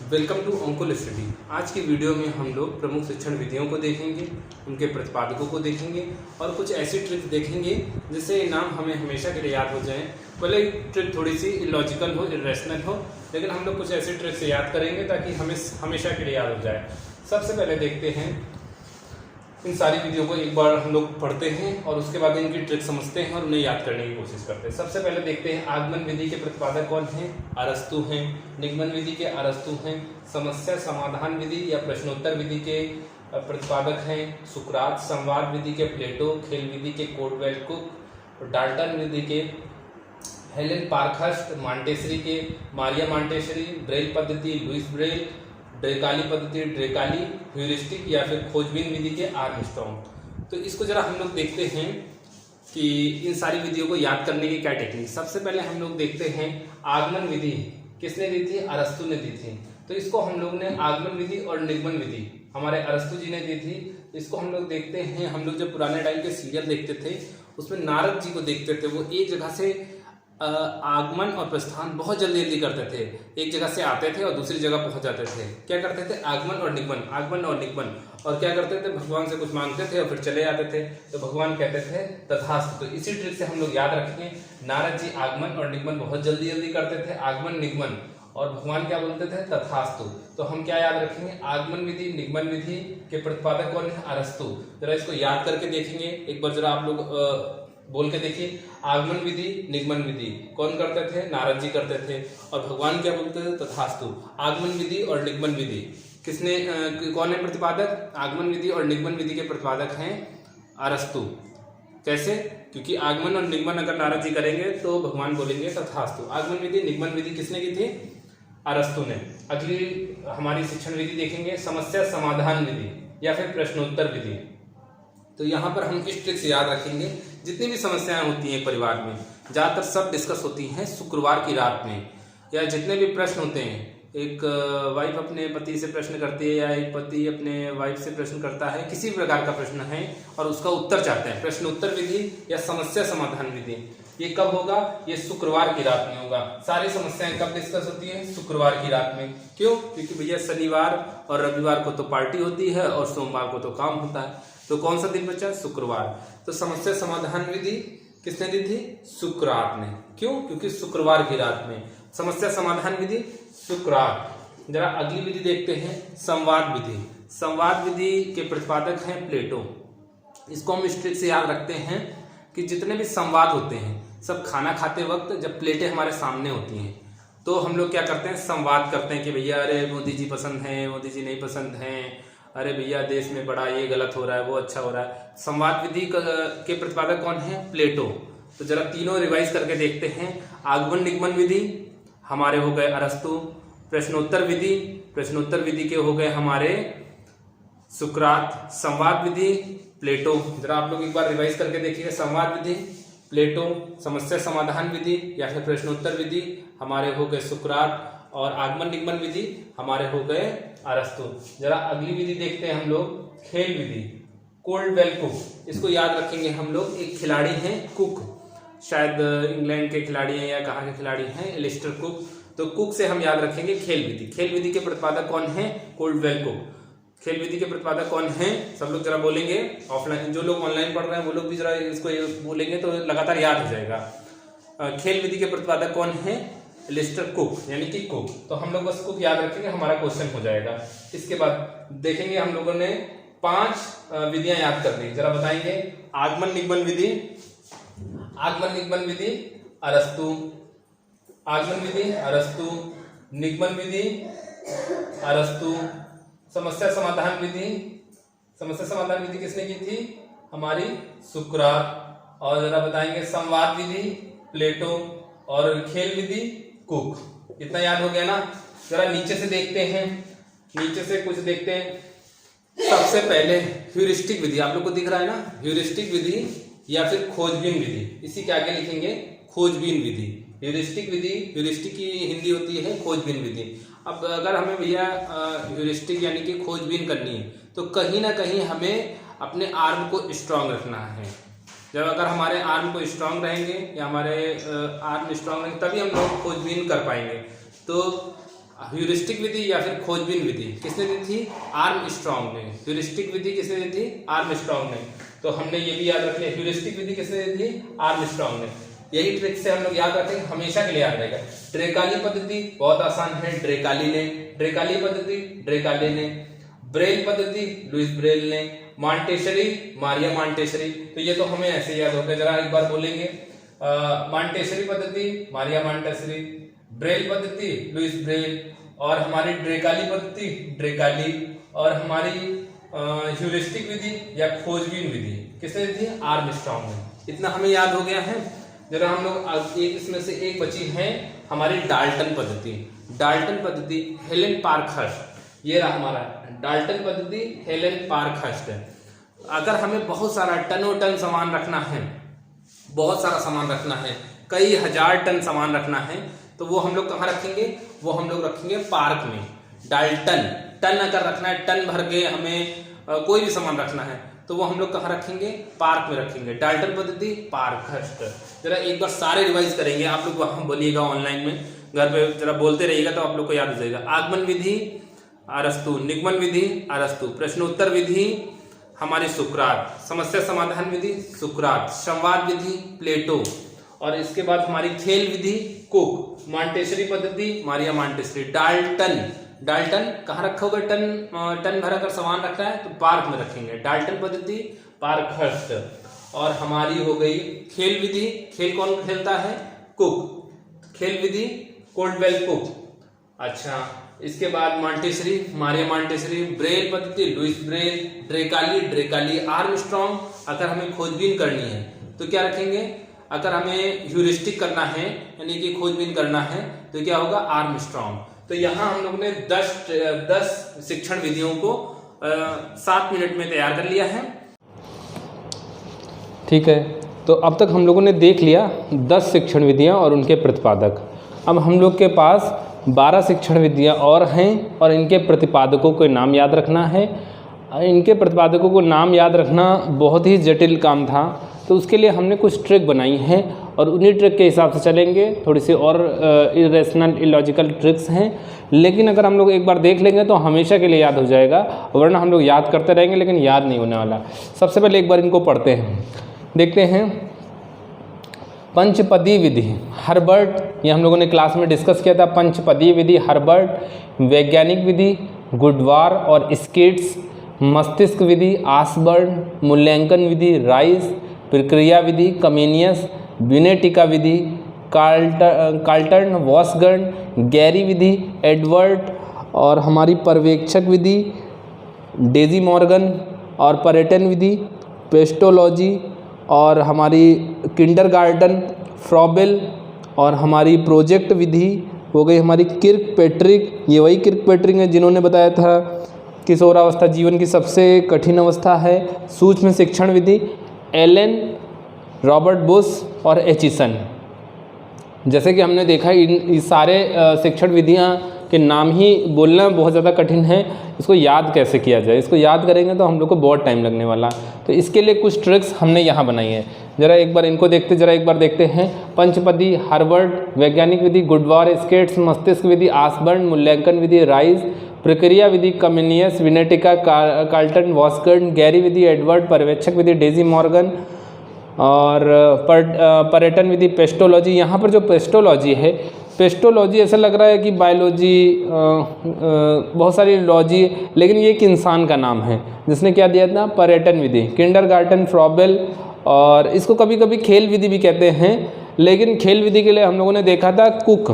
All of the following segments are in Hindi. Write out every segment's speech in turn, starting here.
Welcome to Ankul study. आज की वीडियो में हम लोग प्रमुख शिक्षण विधियों को देखेंगे, उनके प्रतिपादकों को देखेंगे और कुछ ऐसी ट्रिक देखेंगे जिससे नाम हमें हमेशा के लिए याद हो जाए। भले ट्रिक थोड़ी सी इलॉजिकल हो, इरेशनल हो, लेकिन हम लोग कुछ ऐसी ट्रिक से याद करेंगे ताकि हमें हमेशा के लिए याद हो जाए। सबसे पहले देखते हैं, इन सारी विधियों को एक बार हम लोग पढ़ते हैं और उसके बाद इनकी ट्रिक समझते हैं और उन्हें याद करने की कोशिश करते हैं। सबसे पहले देखते हैं, आगमन विधि के प्रतिपादक कौन हैं? अरस्तु हैं। निगमन विधि के अरस्तु हैं। समस्या समाधान विधि या प्रश्नोत्तर विधि के प्रतिपादक हैं सुकरात। संवाद विधि के प्लेटो। खेल विधि के कोल्डवेल कुक। डाल्टन विधि के हेलेन पार्खस्ट। मांटेसरी के मारिया मांटेसरी। ब्रेल पद्धति लुइस ब्रेल। ड्रेकाली पद्धति ड्रेकाली। ह्यूरिस्टिक या फिर खोजबीन विधि के आर्मस्ट्रॉन्ग। तो इसको जरा हम लोग देखते हैं कि इन सारी विधियों को याद करने की क्या टेक्निक। सबसे पहले हम लोग देखते हैं, आगमन विधि किसने दी थी? अरस्तु ने दी थी। तो इसको हम लोग ने आगमन विधि और निगमन विधि हमारे अरस्तु जी ने दी थी। इसको हम लोग देखते हैं, हम लोग जब पुराने टाइम के सीरियल देखते थे उसमें नारद जी को देखते थे, वो एक जगह से आगमन और प्रस्थान बहुत जल्दी जल्दी करते थे। एक जगह से आते थे और दूसरी जगह पहुंच जाते थे। क्या करते थे? आगमन और निगमन, आगमन और निगमन। और क्या करते थे? भगवान से कुछ मांगते थे और फिर चले जाते थे, तो भगवान कहते थे तथास्तु। तो इसी ट्रिक से हम लोग याद रखेंगे, नारद जी आगमन और निगमन बहुत जल्दी जल्दी करते थे, आगमन निगमन, और भगवान क्या बोलते थे? तथास्तु। तो हम क्या याद रखेंगे? आगमन विधि निगमन विधि के प्रतिपादक कौन है? अरस्तु। जरा इसको याद करके देखेंगे एक बार, जरा आप लोग बोल के देखिए। आगमन विधि निगमन विधि कौन करते थे? नारद जी करते थे। और भगवान क्या बोलते थे? तथास्तु। आगमन विधि और निगमन विधि किसने कौन है प्रतिपादक? आगमन विधि और निगमन विधि के प्रतिपादक हैं अरस्तु। कैसे? क्योंकि आगमन और निगमन अगर नारद जी करेंगे तो भगवान बोलेंगे तथास्तु। आगमन विधि निगमन विधि किसने की थी? अरस्तु ने। अगली हमारी शिक्षण विधि देखेंगे, समस्या समाधान विधि या फिर प्रश्नोत्तर विधि। तो यहाँ पर हम इस ट्रिक से याद रखेंगे, जितनी भी समस्याएं होती हैं परिवार में ज़्यादातर सब डिस्कस होती हैं शुक्रवार की रात में। या जितने भी प्रश्न होते हैं, एक वाइफ अपने पति से प्रश्न करती है या एक पति अपने वाइफ से प्रश्न करता है, किसी भी प्रकार का प्रश्न है और उसका उत्तर चाहते हैं, प्रश्नोत्तर विधि या समस्या समाधान विधि। ये कब होगा? ये शुक्रवार की रात में होगा। सारी समस्याएं कब डिस्कस होती हैं? शुक्रवार की रात में। क्यों? क्योंकि भैया शनिवार और रविवार को तो पार्टी होती है और सोमवार को तो काम होता है। तो कौन सा दिन बचा? शुक्रवार। तो समस्या समाधान विधि किसने दी थी? सुकरात ने। क्यों? क्योंकि शुक्रवार की रात में। समस्या समाधान विधि सुकरात। जरा अगली विधि देखते हैं, संवाद विधि। संवाद विधि के प्रतिपादक हैं प्लेटो। इसको हम इस ट्रिक से याद रखते हैं कि जितने भी संवाद होते हैं सब खाना खाते वक्त जब प्लेटें हमारे सामने होती हैं तो हम लोग क्या करते हैं? संवाद करते हैं कि भैया अरे मोदी जी पसंद हैं, मोदी जी नहीं पसंद हैं, अरे भैया देश में बड़ा ये गलत हो रहा है, वो अच्छा हो रहा है। संवाद विधि के प्रतिपादक कौन है? प्लेटो। तो जरा तीनों रिवाइज करके देखते हैं। आगमन निगमन विधि हमारे हो गए अरस्तु। प्रश्नोत्तर विधि के हो गए हमारे सुकरात। संवाद विधि प्लेटो। जरा आप लोग एक बार रिवाइज करके देखिए, संवाद विधि प्लेटो, समस्या समाधान विधि या फिर प्रश्नोत्तर विधि हमारे हो गए सुकरात, और आगमन निगमन विधि हमारे हो गए अरस्तु। जरा अगली विधि देखते हैं हम लोग, खेल विधि कोल्डवेल कुक। इसको याद रखेंगे हम लोग, एक खिलाड़ी हैं कुक, शायद इंग्लैंड के खिलाड़ी हैं या कहाँ के खिलाड़ी हैं, एलिस्टर कुक। तो कुक से हम याद रखेंगे खेल विधि। खेल विधि के प्रतिपादक कौन है? Caldwell cook. खेल विधि के प्रतिपादक कौन हैं? सब लोग जरा बोलेंगे। ऑफलाइन जो लोग ऑनलाइन पढ़ रहे हैं वो लोग भी जरा इसको बोलेंगे तो लगातार याद हो जाएगा। खेल विधि के प्रतिपादक कौन है? एलिस्टर कुक, यानी कि कुक। तो हम लोग बस कुक याद रखेंगे, हमारा क्वेश्चन हो जाएगा। इसके बाद देखेंगे, हम लोगों ने 5 विधियां याद कर दी। जरा बताएंगे, आगमन निगमन विधि। आगमन निगमन विधि अरस्तु। आगमन विधि अरस्तु। निगमन विधि अरस्तु। समस्या समाधान विधि। समस्या समाधान विधि किसने की थी? हमारी सुकरात। और जरा बताएंगे, संवाद विधि प्लेटो और खेल विधि कुक। इतना याद हो गया ना? जरा नीचे से देखते हैं, नीचे से कुछ देखते हैं। सबसे पहले ह्यूरिस्टिक विधि, आप लोग को दिख रहा है ना, ह्यूरिस्टिक विधि या फिर खोजबीन विधि। इसी के आगे लिखेंगे खोजबीन विधि। ह्यूरिस्टिक विधि, ह्यूरिस्टिक की हिंदी होती है खोजबीन विधि। अब अगर हमें भैया ह्यूरिस्टिक यानी कि खोजबीन करनी है तो कहीं ना कहीं हमें अपने आर्म को स्ट्रांग रखना है। जब अगर हमारे आर्म को स्ट्रांग रहेंगे या हमारे आर्म स्ट्रांग रहेंगे तभी हम लोग खोजबीन कर पाएंगे। तो ह्यूरिस्टिक विधि या फिर खोजबीन विधि किसने दी थी? आर्मस्ट्रांग ने। ह्यूरिस्टिक विधि किसने दी थी? आर्मस्ट्रांग ने। तो हमने ये भी याद रख लिया, ह्यूरिस्टिक विधि किसने दी थी? आर्मस्ट्रांग ने। यही ट्रिक से हम लोग याद रखेंगे, हमेशा के लिए याद रहेगा। ड्रेकाली पद्धति बहुत आसान है, ड्रेकाली ने। ड्रेकाली पद्धति ड्रेकाली ने। ब्रेल पद्धति लुईस ब्रेल ने। Montessori Maria Montessori. तो ये तो हमें ऐसे याद होगा, जरा एक बार बोलेंगे। मॉन्टेसरी पद्धति मारिया मॉन्टेसरी, ब्रेल पद्धति लुईस ब्रेल, और हमारी ड्रेकाली पद्धति ड्रेकाली, और हमारी ह्यूरिस्टिक विधि या खोजबीन विधि किसने दी थी? आर्मस्ट्रांग ने। इतना हमें याद हो गया है। जरा हम लोग एक इसमें से एक बची है हमारी डाल्टन पद्धति। डाल्टन पद्धति हेलेन पार्कहर्स्ट, ये रहा हमारा डाल्टन पद्धति हेलेन पार्कहर्स्ट है। अगर हमें बहुत सारा टनों टन सामान रखना है, बहुत सारा सामान रखना है, कई हजार टन सामान रखना है, तो वो हम लोग कहाँ रखेंगे? वो हम लोग रखेंगे पार्क में। डाल्टन टन अगर रखना है, टन भर के हमें कोई भी सामान रखना है, तो वो हम लोग कहाँ रखेंगे? पार्क में रखेंगे। डाल्टन पद्धति पार्कहर्स्ट। जरा एक बार सारे रिवाइज करेंगे, आप लोग वहां बोलिएगा, ऑनलाइन में घर पे जरा बोलते रहिएगा तो आप लोग को याद हो जाएगा। आगमन विधि अरस्तु, निगमन विधि अरस्तु, प्रश्नोत्तर विधि हमारी सुकरात, समस्या समाधान विधि सुकरात, संवाद विधि प्लेटो, और इसके बाद हमारी खेल विधि कुक, मॉन्टेसरी पद्धति मारिया मॉन्टेसरी। डाल्टन डाल्टन कहाँ रखा होगा? टन भर अगर सामान रखना है तो पार्क में रखेंगे। डाल्टन पद्धति पार्कहर्स्ट। और हमारी हो गई खेल विधि। खेल कौन खेलता है? कुक। खेल विधि कोल्डवेल कुक। अच्छा, इसके बाद मॉन्टेसरी मारिया मॉन्टेसरी, ब्रेल पद्धति लुईस ब्रेल, ड्रेकाली ड्रेकाली आर्मस्ट्रांग। अगर हमें खोजबीन करनी है तो क्या रखेंगे? अगर हमें ह्यूरिस्टिक करना है यानी कि खोजबीन करना है तो क्या होगा? आर्मस्ट्रांग। तो यहाँ हम लोगों ने 10 शिक्षण विधियों को 7 मिनट में तैयार कर लिया है। ठीक है, तो अब तक हम लोगों ने देख लिया 10 शिक्षण विधियाँ और उनके प्रतिपादक। अब हम लोग के पास 12 शिक्षण विधियाँ और हैं और इनके प्रतिपादकों के नाम याद रखना है। इनके प्रतिपादकों को नाम याद रखना बहुत ही जटिल काम था, तो उसके लिए हमने कुछ ट्रिक बनाई हैं और उन्हीं ट्रिक के हिसाब से चलेंगे। थोड़ी सी और इरेशनल इलॉजिकल ट्रिक्स हैं, लेकिन अगर हम लोग एक बार देख लेंगे तो हमेशा के लिए याद हो जाएगा, वरना हम लोग याद करते रहेंगे लेकिन याद नहीं होने वाला। सबसे पहले एक बार इनको पढ़ते हैं, देखते हैं। पंचपदी विधि हर्बर्ट, ये हम लोगों ने क्लास में डिस्कस किया था। पंचपदी विधि हर्बर्ट। वैज्ञानिक विधि गुडवार और स्किट्स। मस्तिष्क विधि आसबर्न। मूल्यांकन विधि राइस। प्रक्रिया विधि कमेनियस। विनेटिका विधि कार्ल्टन वॉसगर्न। गैरी विधि एडवर्ड। और हमारी पर्यवेक्षक विधि डेजी मॉर्गन। और पर्यटन विधि पेस्टोलॉजी। और हमारी किंडरगार्टन फ्रॉबेल। और हमारी प्रोजेक्ट विधि हो गई हमारी किर्कपैट्रिक। ये वही किर्कपैट्रिक है जिन्होंने बताया था किशोरावस्था जीवन की सबसे कठिन अवस्था है। सूक्ष्म शिक्षण विधि एलन, रॉबर्ट बुश और एचिसन। जैसे कि हमने देखा इन सारे शिक्षण विधियां के नाम ही बोलना बहुत ज़्यादा कठिन है। इसको याद कैसे किया जाए? इसको याद करेंगे तो हम लोग को बहुत टाइम लगने वाला। तो इसके लिए कुछ ट्रिक्स हमने यहाँ बनाई है। जरा एक बार इनको देखते हैं। पंचपदी हार्वर्ड। वैज्ञानिक विधि गुडवार स्केट्स। मस्तिष्क विधि आसबर्न। मूल्यांकन विधि राइस। प्रक्रिया विधि कमेनियस। विनेटिका कार्ल्टन वॉसगर्न। गैरी विधि एडवर्ड। पर्यवेक्षक विधि डेजी मॉर्गन। और पर्यटन विधि पेस्टोलॉजी। यहाँ पर जो पेस्टोलॉजी है, पेस्टोलॉजी ऐसा लग रहा है कि बायोलॉजी बहुत सारी लॉजी, लेकिन ये एक इंसान का नाम है जिसने क्या दिया था? पर्यटन विधि किंडरगार्टन फ्रॉबेल। और इसको कभी कभी खेल विधि भी कहते हैं, लेकिन खेल विधि के लिए हम लोगों ने देखा था कुक,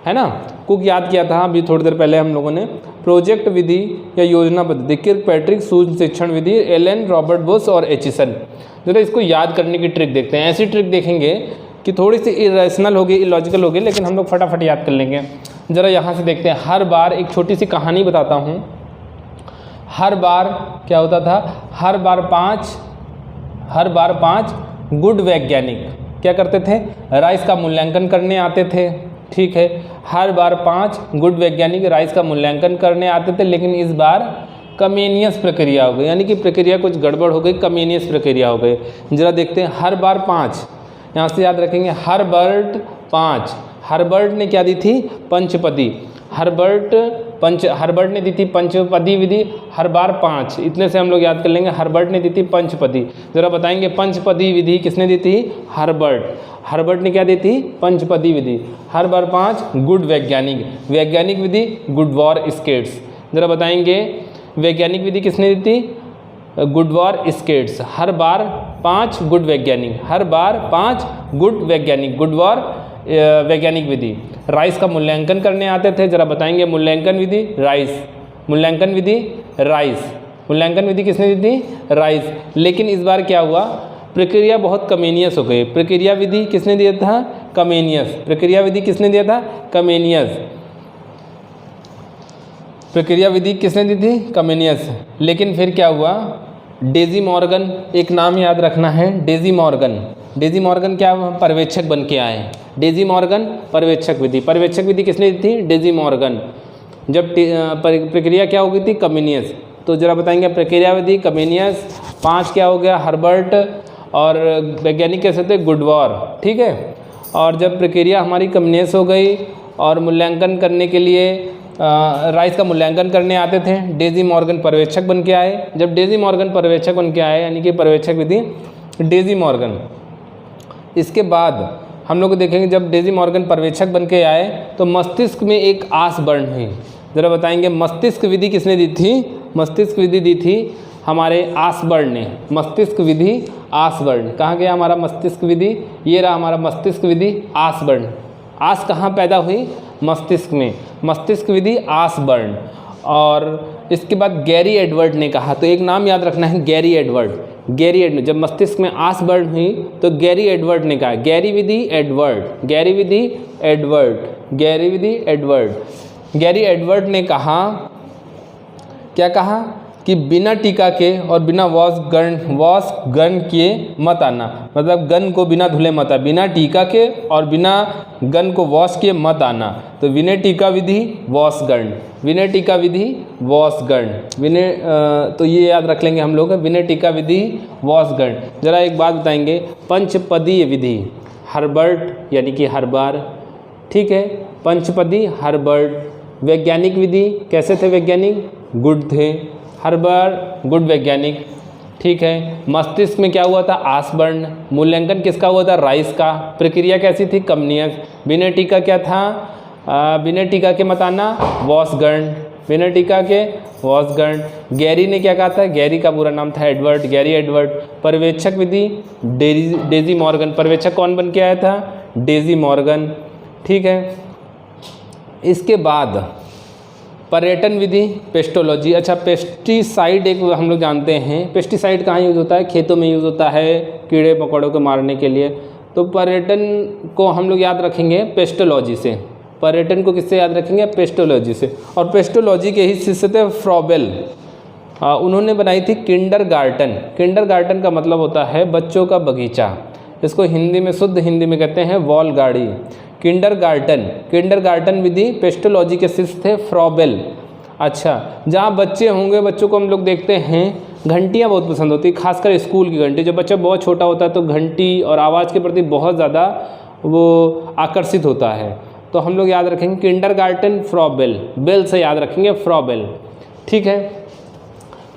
है ना? कुक याद किया था अभी थोड़ी देर पहले हम लोगों ने। प्रोजेक्ट विधि या योजना पद्धति किर्कपैट्रिक। सूक्ष्म शिक्षण विधि एलन, रॉबर्ट बुश और एचिसन। जरा इसको याद करने की ट्रिक देखते हैं। ऐसी ट्रिक देखेंगे कि थोड़ी सी इरेशनल होगी, इलॉजिकल होगी, लेकिन हम लोग फटाफट याद कर लेंगे। ज़रा यहाँ से देखते हैं। हर बार एक छोटी सी कहानी बताता हूँ। हर बार क्या होता था? हर बार पाँच गुड वैज्ञानिक क्या करते थे? राइस का मूल्यांकन करने आते थे। ठीक है, हर बार 5 गुड वैज्ञानिक राइस का मूल्यांकन करने आते थे, लेकिन इस बार कमेनियस प्रक्रिया हो गई, यानी कि प्रक्रिया कुछ गड़बड़ हो गई, कमेनियस प्रक्रिया हो गई। जरा देखते हैं। हर बार 5, यहाँ से याद रखेंगे। हर्बर्ट 5, हर्बर्ट ने क्या दी थी? पंचपदी। हर्बर्ट ने दी थी पंचपदी विधि, हर बार 5, इतने से हम लोग याद कर लेंगे। हर्बर्ट ने दी थी पंचपदी। ज़रा बताएंगे पंचपदी विधि किसने दी थी? हर्बर्ट ने क्या दी थी? पंचपदी विधि। हर बार 5 गुड वैज्ञानिक विधि गुडवार-स्केट्स। ज़रा बताएंगे वैज्ञानिक विधि किसने दी थी? गुडवार-स्केट्स। हर बार 5 गुड वैज्ञानिक, हर बार 5 गुड वैज्ञानिक, गुडवार वैज्ञानिक विधि। राइस का मूल्यांकन करने आते थे। ज़रा बताएंगे मूल्यांकन विधि किसने दी थी? राइस। लेकिन इस बार क्या हुआ? प्रक्रिया बहुत कमेनियस हो गई। प्रक्रिया विधि किसने दिया था? कमेनियस। प्रक्रिया विधि किसने दिया था? कमेनियस। प्रक्रिया विधि किसने दी थी? कमेनियस। लेकिन फिर क्या हुआ? डेजी मॉर्गन, एक नाम याद रखना है, डेजी मॉर्गन क्या पर्यवेक्षक बन के आए? डेजी मॉर्गन पर्यवेक्षक विधि किसने दी थी? Daisy Morgan. जब प्रक्रिया क्या हो गई थी? कमेनियस। तो ज़रा बताएंगे प्रक्रिया विधि कमेनियस, 5 क्या हो गया? हर्बर्ट, और वैज्ञानिक कैसे थे? गुडवार। ठीक है। और जब प्रक्रिया हमारी कमेनियस हो गई और मूल्यांकन करने के लिए राइस का मूल्यांकन करने आते थे, डेजी मॉर्गन पर्यवेक्षक बन के आए। जब डेजी मॉर्गन पर्यवेक्षक बन के आए, यानी कि पर्यवेक्षक विधि डेजी मॉर्गन। इसके बाद हम लोग देखेंगे जब डेजी मॉर्गन पर्यवेक्षक बन के आए तो मस्तिष्क में एक आस बढ़ हुई। ज़रा बताएंगे मस्तिष्क विधि किसने दी थी? मस्तिष्क विधि दी थी हमारे आसबर्न ने। मस्तिष्क विधि आसबर्न। कहाँ गया हमारा मस्तिष्क विधि? ये रहा हमारा मस्तिष्क विधि आसबर्न। आस कहाँ पैदा हुई? मस्तिष्क में। मस्तिष्क विधि आसबर्न। और इसके बाद गैरी एडवर्ड ने कहा, तो एक नाम याद रखना है, गैरी एडवर्ड। जब मस्तिष्क में आसबर्न हुई तो गैरी एडवर्ड ने कहा, गैरी विधि एडवर्ड ने कहा, क्या कहा? कि बिना टीका के और बिना वॉश गन किए मत आना। मतलब गन को बिना धुले मत आना, बिना टीका के और बिना गन को वॉश किए मत आना। तो विनय टीका विधि वॉश गन, तो ये याद रख लेंगे हम लोग, विनय टीका विधि वॉश गन। जरा एक बात बताएंगे, पंचपदीय विधि हर्बर्ट यानी कि हर बार। ठीक है, पंचपदी हर्बर्ट। वैज्ञानिक विधि कैसे थे? वैज्ञानिक गुड थे, हर बार गुड वैज्ञानिक। ठीक है। मस्तिष्क में क्या हुआ था? आसबर्न। मूल्यांकन किसका हुआ था? राइस का। प्रक्रिया कैसी थी? कमनियस। बिना टीका क्या था? बिना टीका के मत आना, वॉशगर्न। बिना टीका के वॉशगर्न। गैरी ने क्या कहा था? गैरी का पूरा नाम था एडवर्ड, गैरी एडवर्ड। पर्यवेक्षक विधि डेजी मॉर्गन। पर्यवेक्षक कौन बन के आया था? Daisy Morgan. ठीक है। इसके बाद पर्यटन विधि पेस्टोलॉजी। अच्छा, पेस्टिसाइड एक हम लोग जानते हैं। पेस्टिसाइड कहाँ यूज़ होता है? खेतों में यूज़ होता है कीड़े मकोड़ों को मारने के लिए। तो पर्यटन को हम लोग याद रखेंगे पेस्टोलॉजी से। पर्यटन को किससे याद रखेंगे? पेस्टोलॉजी से। और पेस्टोलॉजी के ही शिष्य थे फ्रॉबेल। उन्होंने बनाई थी किंडरगार्टन। किंडरगार्टन का मतलब होता है बच्चों का बगीचा। इसको हिंदी में, शुद्ध हिंदी में कहते हैं वॉल गाड़ी। किंडरगार्टन विधि पेस्टोलॉजी के शिष्य थे फ्रॉबेल। अच्छा, जहाँ बच्चे होंगे, बच्चों को हम लोग देखते हैं घंटियाँ बहुत पसंद होती है, खासकर स्कूल की घंटी। जब बच्चा बहुत छोटा होता है तो घंटी और आवाज़ के प्रति बहुत ज़्यादा वो आकर्षित होता है। तो हम लोग याद रखेंगे किंडरगार्टन फ्रॉबेल, बेल से याद रखेंगे फ्रॉबेल। ठीक है।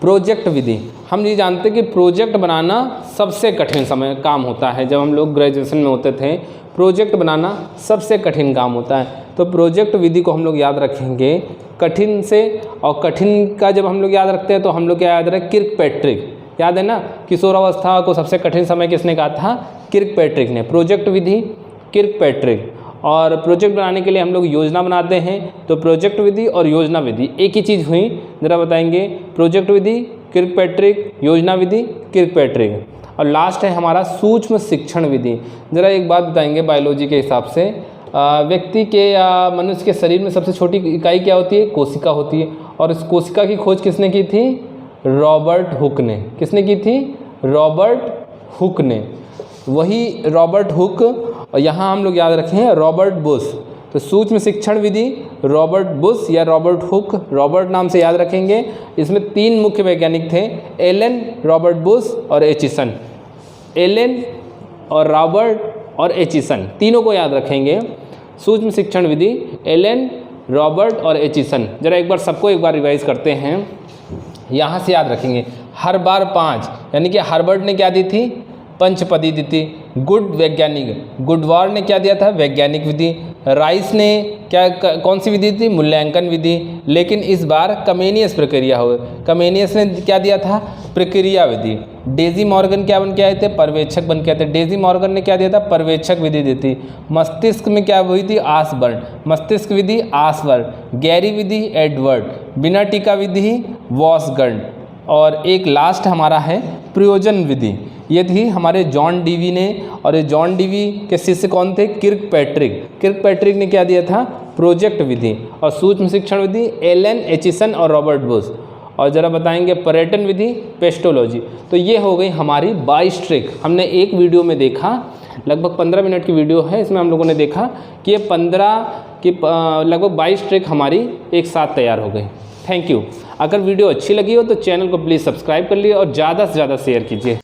प्रोजेक्ट विधि, हम ये जानते हैं कि प्रोजेक्ट बनाना सबसे कठिन काम होता है। जब हम लोग ग्रेजुएशन में होते थे, प्रोजेक्ट बनाना सबसे कठिन काम होता है। तो प्रोजेक्ट विधि को हम लोग याद रखेंगे कठिन से। और कठिन का जब हम लोग याद रखते हैं तो हम लोग क्या याद रखें? किर्कपैट्रिक। याद है ना, किशोरावस्था को सबसे कठिन समय किसने कहा था? किर्कपैट्रिक ने। प्रोजेक्ट विधि किर्कपैट्रिक। और प्रोजेक्ट बनाने के लिए हम लोग योजना बनाते हैं। तो प्रोजेक्ट विधि और योजना विधि एक ही चीज़ हुई। ज़रा बताएंगे, प्रोजेक्ट विधि किर्कपैट्रिक, योजना विधि किर्कपैट्रिक। और लास्ट है हमारा सूक्ष्म शिक्षण विधि। ज़रा एक बात बताएंगे, बायोलॉजी के हिसाब से व्यक्ति के या मनुष्य के शरीर में सबसे छोटी इकाई क्या होती है? कोशिका होती है। और इस कोशिका की खोज किसने की थी? रॉबर्ट हुक ने। किसने की थी? रॉबर्ट हुक ने। वही रॉबर्ट हुक, और यहाँ हम लोग याद रखें रॉबर्ट बुश। तो सूक्ष्म शिक्षण विधि रॉबर्ट बुश या रॉबर्ट हुक, रॉबर्ट नाम से याद रखेंगे। इसमें 3 मुख्य वैज्ञानिक थे, एलन, रॉबर्ट बुश और एचिसन। एलन और रॉबर्ट और एचिसन, तीनों को याद रखेंगे। सूक्ष्म शिक्षण विधि एलन, रॉबर्ट और एचिसन। जरा एक बार रिवाइज करते हैं। यहाँ से याद रखेंगे, हर बार 5, यानी कि हर्बर्ट ने क्या दी थी, पंचपदी दी थी। गुड वैज्ञानिक, गुडवार ने क्या दिया था, वैज्ञानिक विधि। राइस ने क्या कौन सी विधि थी, मूल्यांकन विधि। लेकिन इस बार कमेनियस प्रक्रिया हो, कमेनियस ने क्या दिया था, प्रक्रिया विधि। डेजी मॉर्गन क्या बन के आए थे, पर्यवेक्षक बन के आए थे। डेजी मॉर्गन ने क्या दिया था, पर्यवेक्षक विधि दी थी। मस्तिष्क में क्या हुई थी, आसबर्न, मस्तिष्क विधि आसबर्न। गैरी विधि एडवर्ड, बिना टीका विधि वॉसगर्न। और एक लास्ट हमारा है प्रयोजन विधि, ये थी हमारे जॉन डीवी ने। और ये जॉन डीवी के शिष्य कौन थे, किर्कपैट्रिक ने क्या दिया था, प्रोजेक्ट विधि। और सूक्ष्म शिक्षण विधि एलन एचिसन और रॉबर्ट बुश। और ज़रा बताएंगे पर्यटन विधि पेस्टोलॉजी। तो ये हो गई हमारी 22 ट्रिक। हमने एक वीडियो में देखा, लगभग 15 मिनट की वीडियो है, इसमें हम लोगों ने देखा कि ये 15 की लगभग 22 ट्रिक हमारी एक साथ तैयार हो गई। Thank you. अगर वीडियो अच्छी लगी हो तो चैनल को प्लीज़ सब्सक्राइब कर लिए और ज़्यादा से ज़्यादा शेयर कीजिए।